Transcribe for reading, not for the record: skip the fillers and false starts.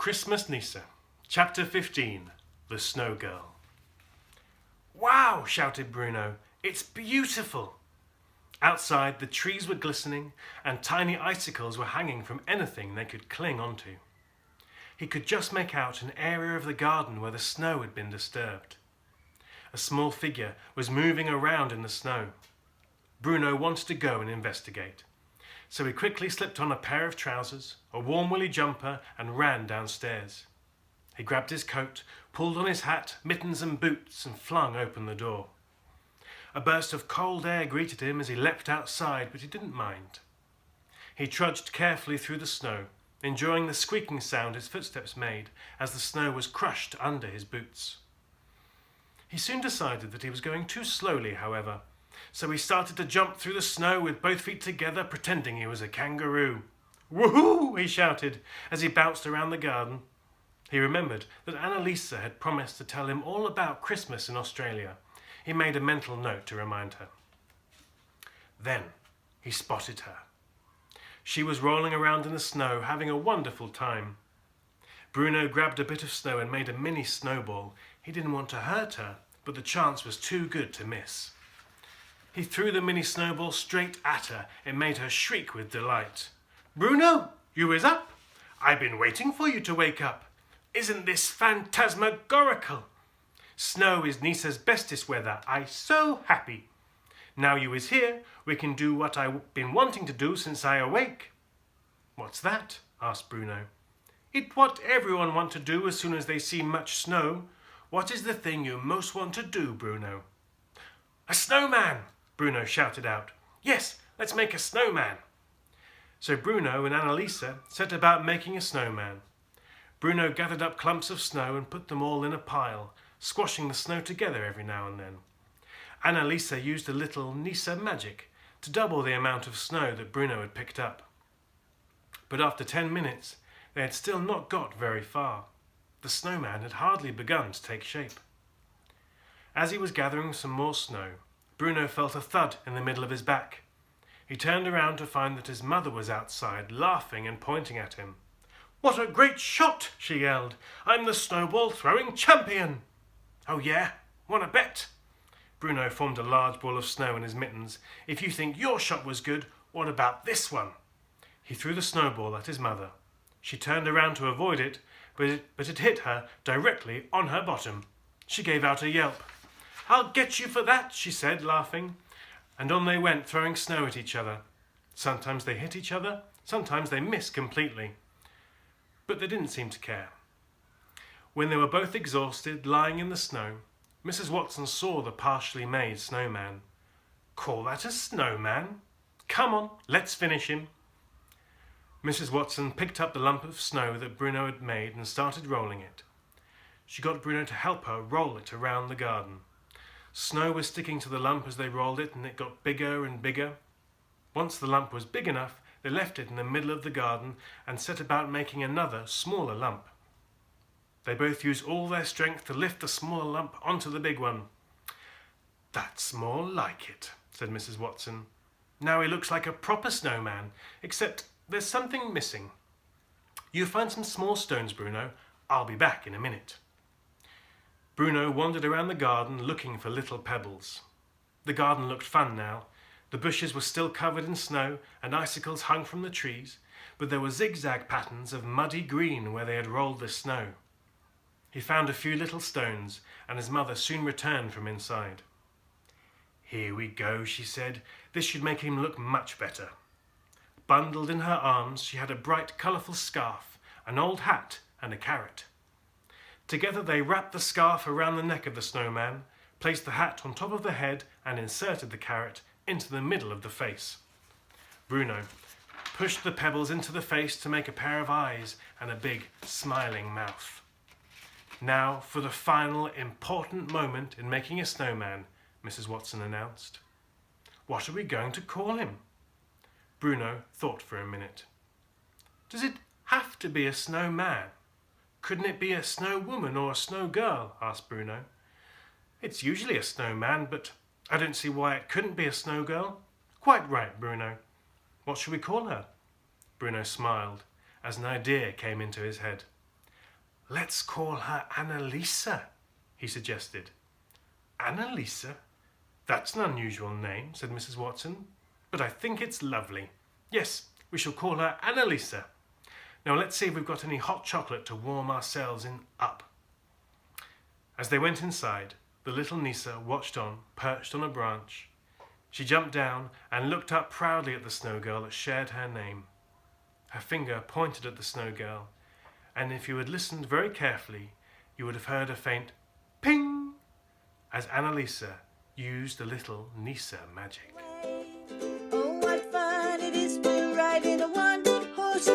Christmas Nisse, Chapter 15, The Snow Girl. "Wow!" shouted Bruno. "It's beautiful!" Outside, the trees were glistening and tiny icicles were hanging from anything they could cling onto. He could just make out an area of the garden where the snow had been disturbed. A small figure was moving around in the snow. Bruno wanted to go and investigate, so he quickly slipped on a pair of trousers, a warm woolly jumper, and ran downstairs. He grabbed his coat, pulled on his hat, mittens and boots, and flung open the door. A burst of cold air greeted him as he leapt outside, but he didn't mind. He trudged carefully through the snow, enjoying the squeaking sound his footsteps made as the snow was crushed under his boots. He soon decided that he was going too slowly, however, so he started to jump through the snow with both feet together, pretending he was a kangaroo. "Woohoo!" he shouted as he bounced around the garden. He remembered that Annalise had promised to tell him all about Christmas in Australia. He made a mental note to remind her. Then he spotted her. She was rolling around in the snow, having a wonderful time. Bruno grabbed a bit of snow and made a mini snowball. He didn't want to hurt her, but the chance was too good to miss. He threw the mini snowball straight at her. It made her shriek with delight. "Bruno, you is up! I've been waiting for you to wake up. Isn't this phantasmagorical? Snow is Nisse's bestest weather. I so happy. Now you is here, we can do what I been wanting to do since I awake." "What's that?" asked Bruno. "It what everyone want to do as soon as they see much snow. What is the thing you most want to do, Bruno?" "A snowman!" Bruno shouted out. "Yes, let's make a snowman." So Bruno and Annalise set about making a snowman. Bruno gathered up clumps of snow and put them all in a pile, squashing the snow together every now and then. Annalise used a little Nisse magic to double the amount of snow that Bruno had picked up. But after 10 minutes, they had still not got very far. The snowman had hardly begun to take shape. As he was gathering some more snow, Bruno felt a thud in the middle of his back. He turned around to find that his mother was outside, laughing and pointing at him. "What a great shot!" she yelled. "I'm the snowball throwing champion!" "Oh yeah? Want to bet?" Bruno formed a large ball of snow in his mittens. "If you think your shot was good, what about this one?" He threw the snowball at his mother. She turned around to avoid it, but it hit her directly on her bottom. She gave out a yelp. "I'll get you for that," she said, laughing. And on they went, throwing snow at each other. Sometimes they hit each other, sometimes they missed completely. But they didn't seem to care. When they were both exhausted, lying in the snow, Mrs. Watson saw the partially made snowman. "Call that a snowman? Come on, let's finish him." Mrs. Watson picked up the lump of snow that Bruno had made and started rolling it. She got Bruno to help her roll it around the garden. Snow was sticking to the lump as they rolled it, and it got bigger and bigger. Once the lump was big enough, they left it in the middle of the garden and set about making another, smaller lump. They both used all their strength to lift the smaller lump onto the big one. "That's more like it," said Mrs. Watson. "Now he looks like a proper snowman, except there's something missing. You find some small stones, Bruno. I'll be back in a minute." Bruno wandered around the garden looking for little pebbles. The garden looked fun now. The bushes were still covered in snow and icicles hung from the trees, but there were zigzag patterns of muddy green where they had rolled the snow. He found a few little stones, and his mother soon returned from inside. "Here we go," she said. "This should make him look much better." Bundled in her arms, she had a bright, colourful scarf, an old hat, and a carrot. Together they wrapped the scarf around the neck of the snowman, placed the hat on top of the head, and inserted the carrot into the middle of the face. Bruno pushed the pebbles into the face to make a pair of eyes and a big, smiling mouth. "Now for the final, important moment in making a snowman," Mrs. Watson announced. "What are we going to call him?" Bruno thought for a minute. "Does it have to be a snowman? Couldn't it be a snow woman or a snow girl?" asked Bruno. "It's usually a snowman, but I don't see why it couldn't be a snow girl." "Quite right, Bruno. What shall we call her?" Bruno smiled as an idea came into his head. Let's call her Annalisa, he suggested. Annalisa? That's an unusual name, said Mrs. Watson, but I think it's lovely. Yes, we shall call her Annalisa. Now let's see if we've got any hot chocolate to warm ourselves up. As they went inside, the little Nisse watched on, perched on a branch. She jumped down and looked up proudly at the snow girl that shared her name. Her finger pointed at the snow girl, and if you had listened very carefully, you would have heard a faint ping as Annalisa used a little Nisse magic. Oh, what fun it is to ride in a one-horse